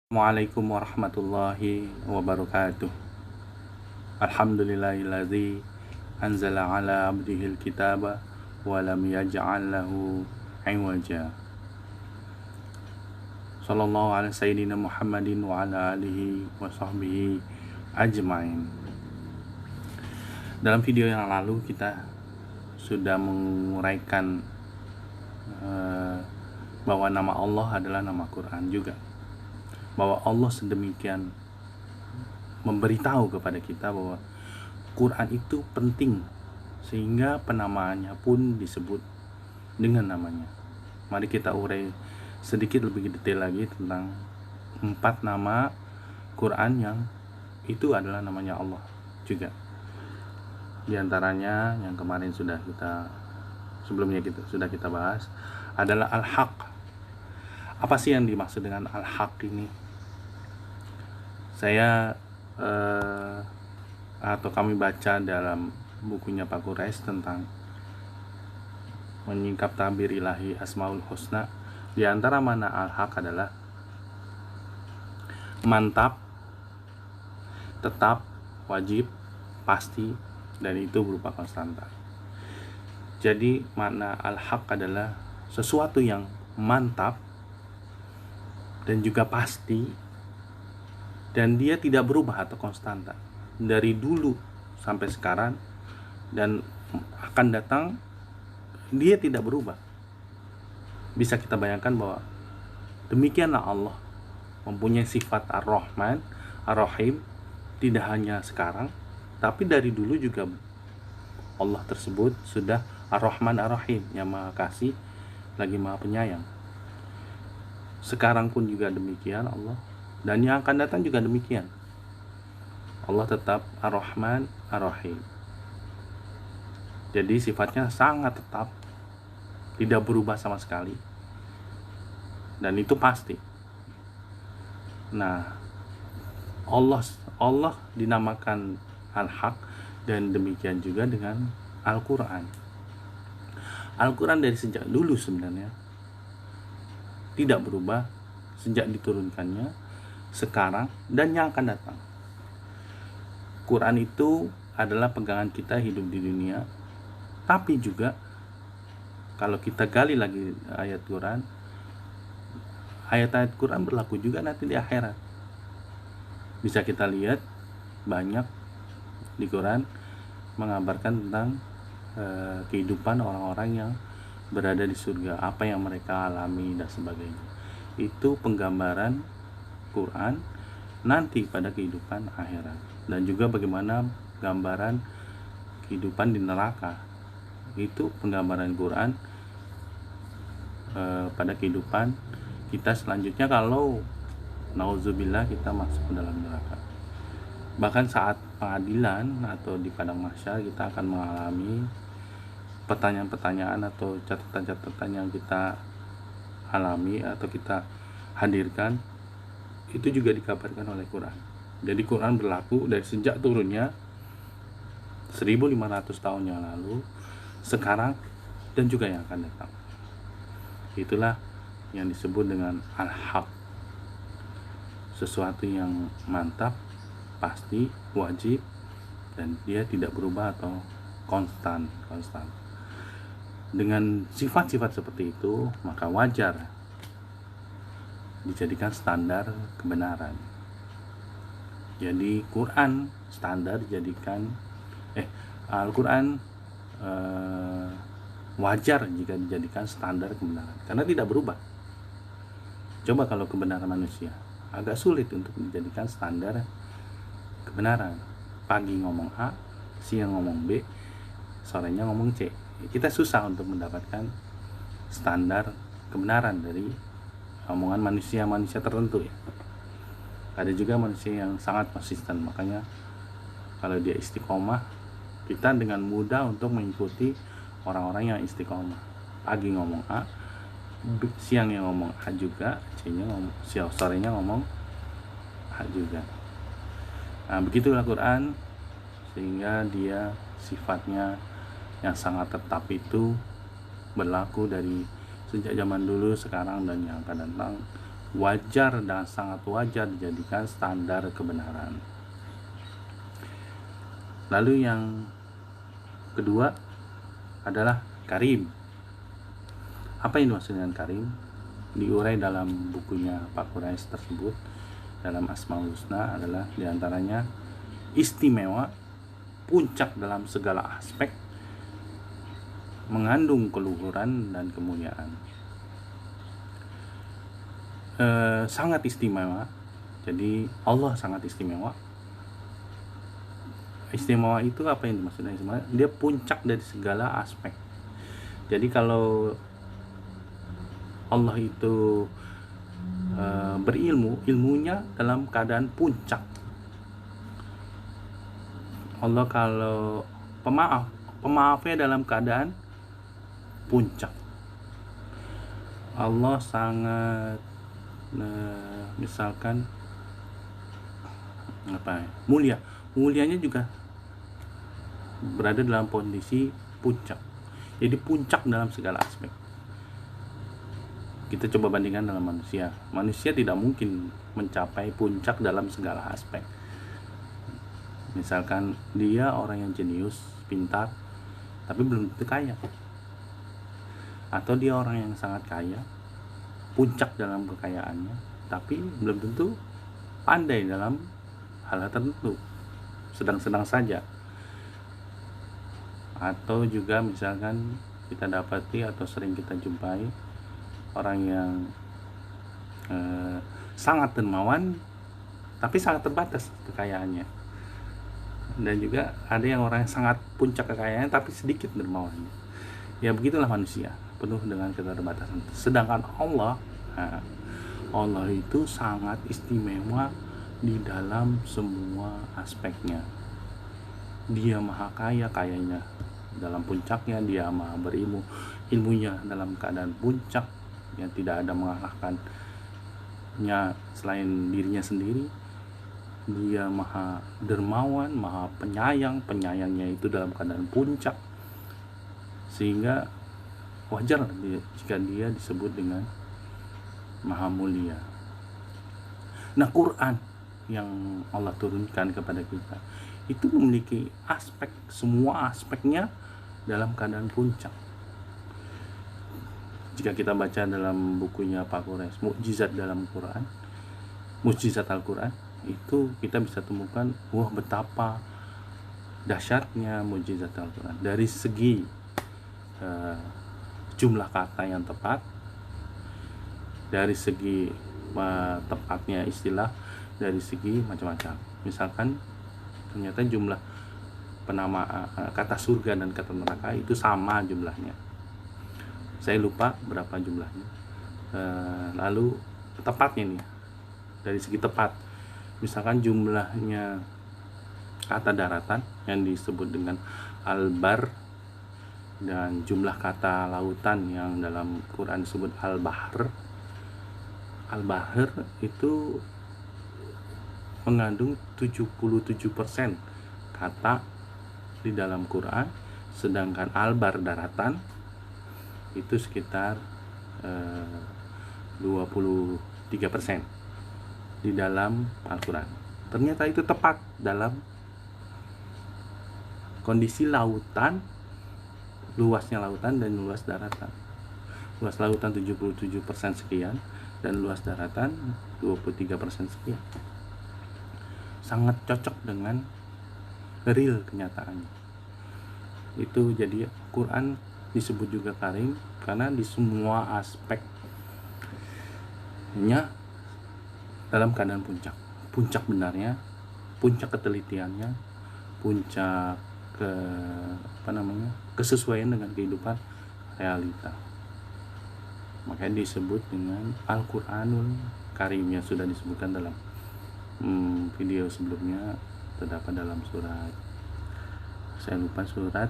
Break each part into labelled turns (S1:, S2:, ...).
S1: Assalamualaikum warahmatullahi wabarakatuh. Alhamdulillahilladzi anzala ala abdihil kitaba wa lam yaj'al lahu iwaja. Sallallahu ala sayyidina Muhammadin wa ala alihi wa sahbihi ajmain. Dalam video yang lalu kita sudah menguraikan bahwa nama Allah adalah nama Quran juga, bahwa Allah sedemikian memberitahu kepada kita bahwa Quran itu penting sehingga penamaannya pun disebut dengan namanya. Mari kita urai sedikit lebih detail lagi tentang 4 nama Quran yang itu adalah namanya Allah juga. Di antaranya yang kemarin sudah kita bahas adalah Al-Haq. Apa sih yang dimaksud dengan Al-Haq ini? Kami baca dalam bukunya Pak Quraisy tentang menyingkap tabir ilahi Asmaul Husna. Di antara mana Al-Haq adalah mantap, tetap, wajib, pasti, dan itu berupa konstanta. Jadi makna Al-Haq adalah sesuatu yang mantap dan juga pasti, dan dia tidak berubah atau konstanta dari dulu sampai sekarang dan akan datang. Dia tidak berubah. Bisa kita bayangkan bahwa demikianlah Allah mempunyai sifat Ar-Rahman, Ar-Rahim, tidak hanya sekarang tapi dari dulu juga Allah tersebut sudah Ar-Rahman Ar-Rahim, yang Maha Kasih lagi Maha Penyayang. Sekarang pun juga demikian Allah, dan yang akan datang juga demikian. Allah tetap Ar-Rahman Ar-Rahim. Jadi sifatnya sangat tetap, tidak berubah sama sekali, dan itu pasti. Nah, Allah dinamakan Al-Haq, dan demikian juga dengan Al-Quran. Al-Quran dari sejak dulu sebenarnya tidak berubah, sejak diturunkannya, sekarang, dan yang akan datang. Quran itu adalah pegangan kita hidup di dunia, tapi juga kalau kita gali lagi ayat-ayat Quran berlaku juga nanti di akhirat. Bisa kita lihat banyak di Quran mengabarkan tentang kehidupan orang-orang yang berada di surga, apa yang mereka alami dan sebagainya. Itu penggambaran Quran nanti pada kehidupan akhirat, dan juga bagaimana gambaran kehidupan di neraka. Itu penggambaran Quran pada kehidupan kita selanjutnya kalau nauzubillah kita masuk ke dalam neraka. Bahkan saat pengadilan atau di padang mahsyar kita akan mengalami pertanyaan-pertanyaan atau catatan-catatan yang kita alami atau kita hadirkan. Itu juga dikabarkan oleh Quran. Jadi Quran berlaku dari sejak turunnya 1500 tahun yang lalu, sekarang, dan juga yang akan datang. Itulah yang disebut dengan Al-Haq, sesuatu yang mantap, pasti, wajib, dan dia tidak berubah atau konstan. Dengan sifat-sifat seperti itu, maka wajar dijadikan standar kebenaran. Jadi Quran standar dijadikan Al-Quran wajar jika dijadikan standar kebenaran, karena tidak berubah. Coba kalau kebenaran manusia, agak sulit untuk dijadikan standar kebenaran. Pagi ngomong A, siang ngomong B, sorenya ngomong C. Kita susah untuk mendapatkan standar kebenaran dari omongan manusia tertentu ya. Ada juga manusia yang sangat konsisten, makanya kalau dia istiqomah, kita dengan mudah untuk mengikuti orang-orang yang istiqomah. Pagi ngomong A, siangnya ngomong A juga, sorenya ngomong A juga. Nah, begitulah Quran, sehingga dia sifatnya yang sangat tetap itu berlaku dari sejak zaman dulu, sekarang, dan yang akan datang. wajar dan sangat wajar dijadikan standar kebenaran. Lalu yang kedua adalah karim. Apa yang dimaksud dengan karim? Diurai dalam bukunya Pak Quraisy tersebut dalam Asmaul Husna adalah diantaranya istimewa, puncak dalam segala aspek, mengandung keluhuran dan kemuliaan. Sangat istimewa. Jadi Allah sangat istimewa. Istimewa itu apa yang dimaksudnya istimewa? Dia puncak dari segala aspek. Jadi kalau Allah itu berilmu, ilmunya dalam keadaan puncak. Allah kalau pemaafnya dalam keadaan puncak. Allah sangat misalkan mulianya juga berada dalam kondisi puncak. Jadi puncak dalam segala aspek. Kita coba bandingkan dalam manusia tidak mungkin mencapai puncak dalam segala aspek. Misalkan dia orang yang jenius, pintar, tapi belum tentu kaya, atau dia orang yang sangat kaya, puncak dalam kekayaannya, tapi belum tentu pandai dalam hal tertentu, sedang-sedang saja. Atau juga misalkan kita dapati atau sering kita jumpai orang yang sangat dermawan tapi sangat terbatas kekayaannya, dan juga ada yang orang yang sangat puncak kekayaannya tapi sedikit dermawannya. Ya begitulah manusia, penuh dengan keterbatasan. Sedangkan Allah itu sangat istimewa di dalam semua aspeknya. Dia maha kayanya dalam puncaknya, dia maha berilmu, ilmunya dalam keadaan puncak yang tidak ada mengalahkannya selain dirinya sendiri. Dia maha dermawan, maha penyayangnya itu dalam keadaan puncak, sehingga wajar jika dia disebut dengan maha mulia. Nah, Quran yang Allah turunkan kepada kita itu memiliki semua aspeknya dalam keadaan puncak. Jika kita baca dalam bukunya Pak Quraisy, mukjizat dalam Quran, mukjizat Al-Quran, itu kita bisa temukan betapa dahsyatnya mukjizat Al-Quran dari segi jumlah kata yang tepat, dari segi tepatnya istilah, dari segi macam-macam. Misalkan ternyata jumlah penamaan kata surga dan kata neraka itu sama jumlahnya. Saya lupa berapa jumlahnya. Lalu tepatnya nih, dari segi tepat, misalkan jumlahnya kata daratan yang disebut dengan al-bar, dan jumlah kata lautan yang dalam Quran disebut al-bahr. Al-bahr itu mengandung 77% kata di dalam Quran, sedangkan al-bar daratan itu sekitar 23% di dalam Al-Quran. Ternyata itu tepat dalam kondisi lautan, luasnya lautan dan luas daratan. Luas lautan 77% sekian dan luas daratan 23% sekian. Sangat cocok dengan real kenyataannya. Itu jadi Quran disebut juga karim karena di semua aspeknya dalam keadaan puncak benarnya, puncak ketelitiannya, puncak kesesuaian dengan kehidupan realita. Makanya disebut dengan Al-Quranul Karim yang sudah disebutkan dalam video sebelumnya, terdapat dalam surat, saya lupa, surat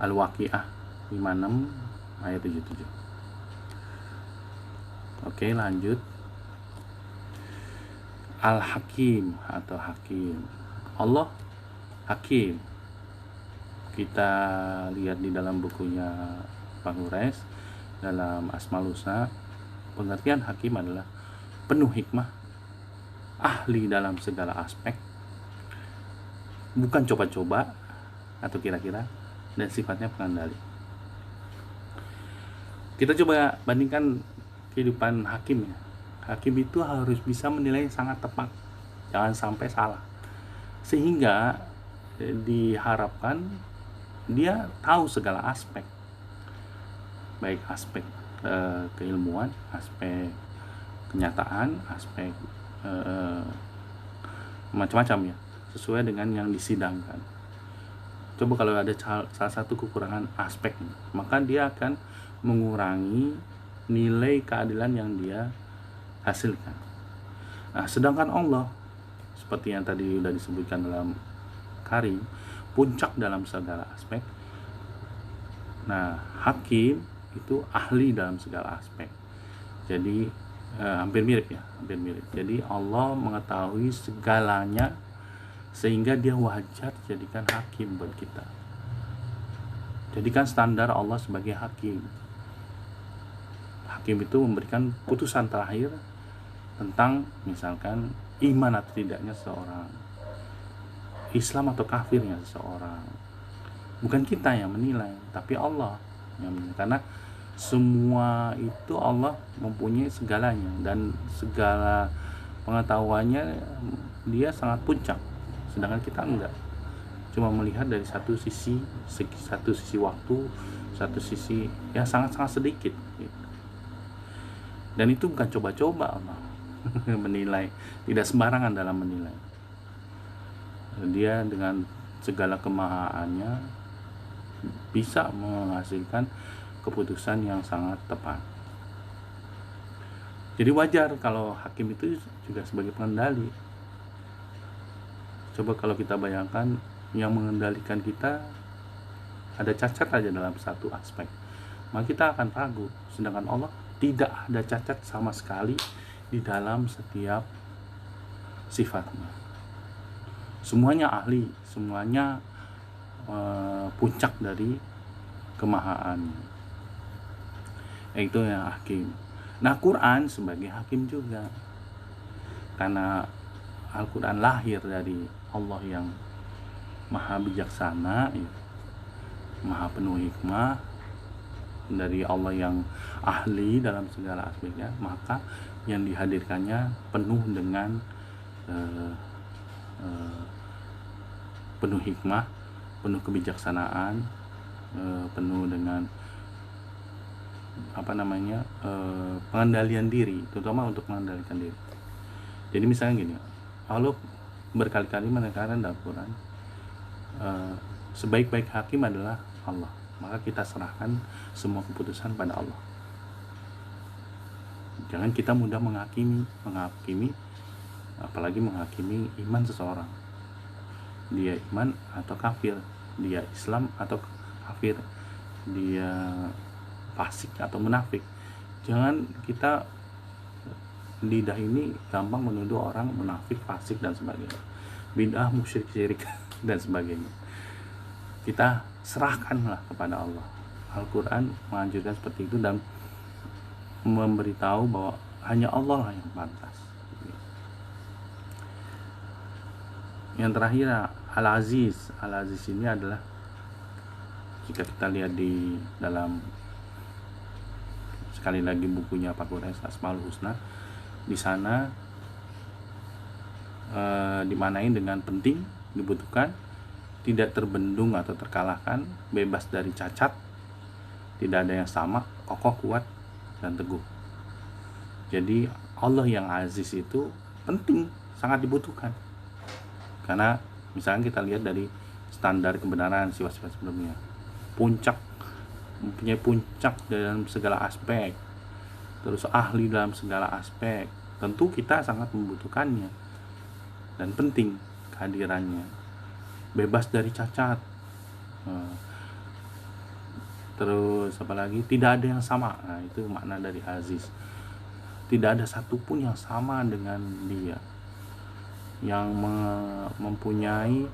S1: Al-Waqiah 56 ayat 77. Oke, lanjut. Al-Hakim atau Hakim. Allah Hakim. Kita lihat di dalam bukunya Pak Quraisy, dalam Asmaul Husna, pengertian hakim adalah penuh hikmah, ahli dalam segala aspek, bukan coba-coba atau kira-kira, dan sifatnya pengendali. Kita coba bandingkan kehidupan hakim ya. Hakim itu harus bisa menilai sangat tepat, jangan sampai salah, sehingga diharapkan dia tahu segala aspek, baik aspek keilmuan, aspek kenyataan, aspek macam-macam ya, sesuai dengan yang disidangkan. Coba kalau ada salah satu kekurangan aspek, maka dia akan mengurangi nilai keadilan yang dia hasilkan. Nah, sedangkan Allah, seperti yang tadi sudah disebutkan dalam Karim, puncak dalam segala aspek. Nah, hakim itu ahli dalam segala aspek. Jadi hampir mirip. Jadi Allah mengetahui segalanya, sehingga dia wajar jadikan hakim buat kita. Jadikan standar Allah sebagai hakim. Hakim itu memberikan putusan terakhir tentang misalkan iman atau tidaknya seseorang, Islam atau kafirnya seseorang. Bukan kita yang menilai, tapi Allah yang menilai. Karena semua itu Allah mempunyai segalanya, dan segala pengetahuannya dia sangat puncak, sedangkan kita enggak, cuma melihat dari satu sisi waktu, satu sisi ya sangat-sangat sedikit gitu. Dan itu bukan coba-coba Allah menilai, tidak sembarangan dalam menilai. Dia dengan segala kemahaannya bisa menghasilkan keputusan yang sangat tepat. Jadi wajar kalau hakim itu juga sebagai pengendali. Coba kalau kita bayangkan yang mengendalikan kita ada cacat aja dalam satu aspek, maka kita akan ragu. Sedangkan Allah tidak ada cacat sama sekali di dalam setiap sifatnya. Semuanya ahli, semuanya puncak dari kemahaan. Itu yang hakim. Nah, Quran sebagai hakim juga, karena Al-Quran lahir dari Allah yang maha bijaksana, maha penuh hikmah, dari Allah yang ahli dalam segala aspeknya, maka yang dihadirkannya penuh dengan penuh hikmah, penuh kebijaksanaan, penuh dengan pengendalian diri, terutama untuk mengendalikan diri. Jadi misalnya gini, Allah berkali-kali menekankan dalam Quran, sebaik-baik hakim adalah Allah, maka kita serahkan semua keputusan pada Allah. Jangan kita mudah menghakimi, apalagi menghakimi iman seseorang. Dia iman atau kafir, dia Islam atau kafir, dia fasik atau munafik. Jangan kita lidah ini gampang menuduh orang munafik, fasik dan sebagainya, bid'ah, musyrik, syirik dan sebagainya. Kita serahkanlah kepada Allah. Al-Quran menganjurkan seperti itu dan memberitahu bahwa hanya Allah lah yang pantas. Yang terakhir, Al-Aziz. Al-Aziz ini adalah, jika kita lihat di dalam, sekali lagi, bukunya Pak Quraisy, Asmaul Husna, di sana dimanain dengan penting, dibutuhkan, tidak terbendung atau terkalahkan, bebas dari cacat, tidak ada yang sama, kokoh, kuat, dan teguh. Jadi Allah yang aziz itu penting, sangat dibutuhkan. Karena misalnya kita lihat dari standar kebenaran sifat-sifat sebelumnya, mempunyai puncak dalam segala aspek, terus ahli dalam segala aspek, tentu kita sangat membutuhkannya dan penting kehadirannya, bebas dari cacat, terus apalagi tidak ada yang sama. Nah, itu makna dari aziz, tidak ada satupun yang sama dengan dia, yang mempunyai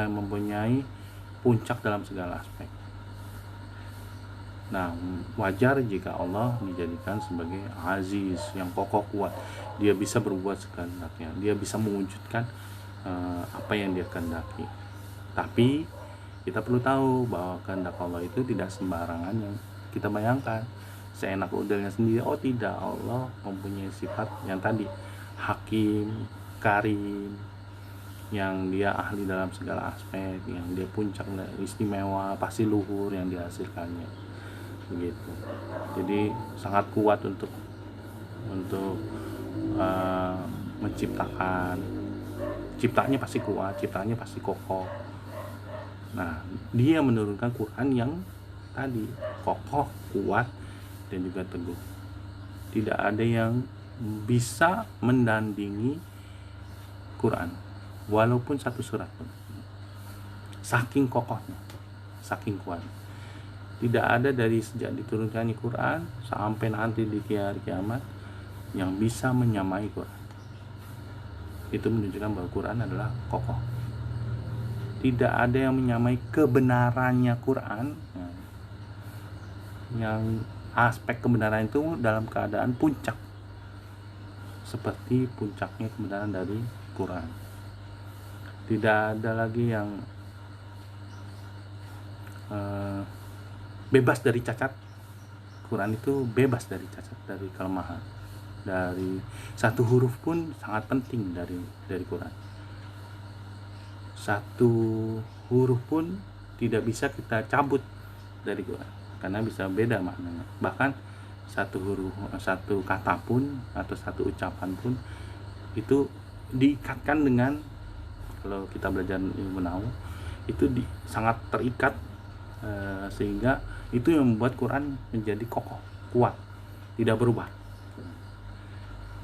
S1: mempunyai puncak dalam segala aspek. Nah, wajar jika Allah dijadikan sebagai aziz, yang kokoh kuat. Dia bisa berbuat sekehendaknya, dia bisa mewujudkan apa yang dia kehendaki. Tapi kita perlu tahu bahwa kehendak Allah itu tidak sembarangan yang kita bayangkan, seenak udahnya sendiri. Oh tidak, Allah mempunyai sifat yang tadi, hakim, karim, yang dia ahli dalam segala aspek, yang dia puncak, istimewa, pasti luhur yang dihasilkannya, begitu. Jadi sangat kuat untuk menciptakan. Ciptanya pasti kuat, ciptanya pasti kokoh. Nah, dia menurunkan Quran yang tadi kokoh, kuat, dan juga teguh. Tidak ada yang bisa mendandingi Quran, walaupun satu surat pun. Saking kokohnya, saking kuat. Tidak ada dari sejak diturunkannya Quran sampai nanti di hari kiamat yang bisa menyamai Quran. Itu menunjukkan bahwa Quran adalah kokoh. Tidak ada yang menyamai kebenarannya Quran, yang aspek kebenaran itu dalam keadaan puncak, seperti puncaknya kebenaran dari Quran. Tidak ada lagi yang bebas dari cacat. Quran itu bebas dari cacat, dari kelemahan. Dari satu huruf pun sangat penting dari Quran. Satu huruf pun tidak bisa kita cabut dari Quran, karena bisa beda maknanya. Bahkan satu huruf, satu kata pun atau satu ucapan pun itu diikatkan dengan, kalau kita belajar ilmu nahwu itu sangat terikat, sehingga itu yang membuat Quran menjadi kokoh, kuat, tidak berubah.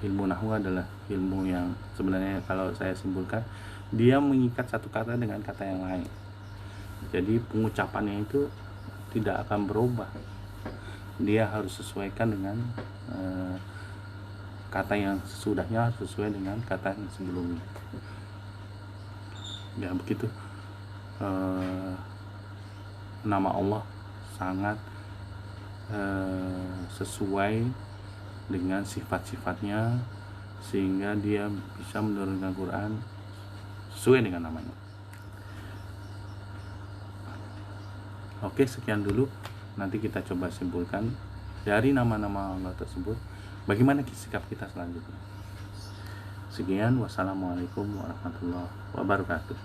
S1: Ilmu nahwu adalah ilmu yang sebenarnya kalau saya simpulkan, dia mengikat satu kata dengan kata yang lain. Jadi pengucapannya itu tidak akan berubah. Dia harus sesuaikan dengan kata yang sesudahnya, harus sesuai dengan kata yang sebelumnya. Ya begitu. Nama Allah sangat sesuai dengan sifat-sifatnya, sehingga dia bisa menurunkan Quran sesuai dengan namanya. Oke, sekian dulu. Nanti kita coba simpulkan dari nama-nama Allah tersebut, bagaimana sikap kita selanjutnya. Sekian, wassalamualaikum warahmatullahi wabarakatuh.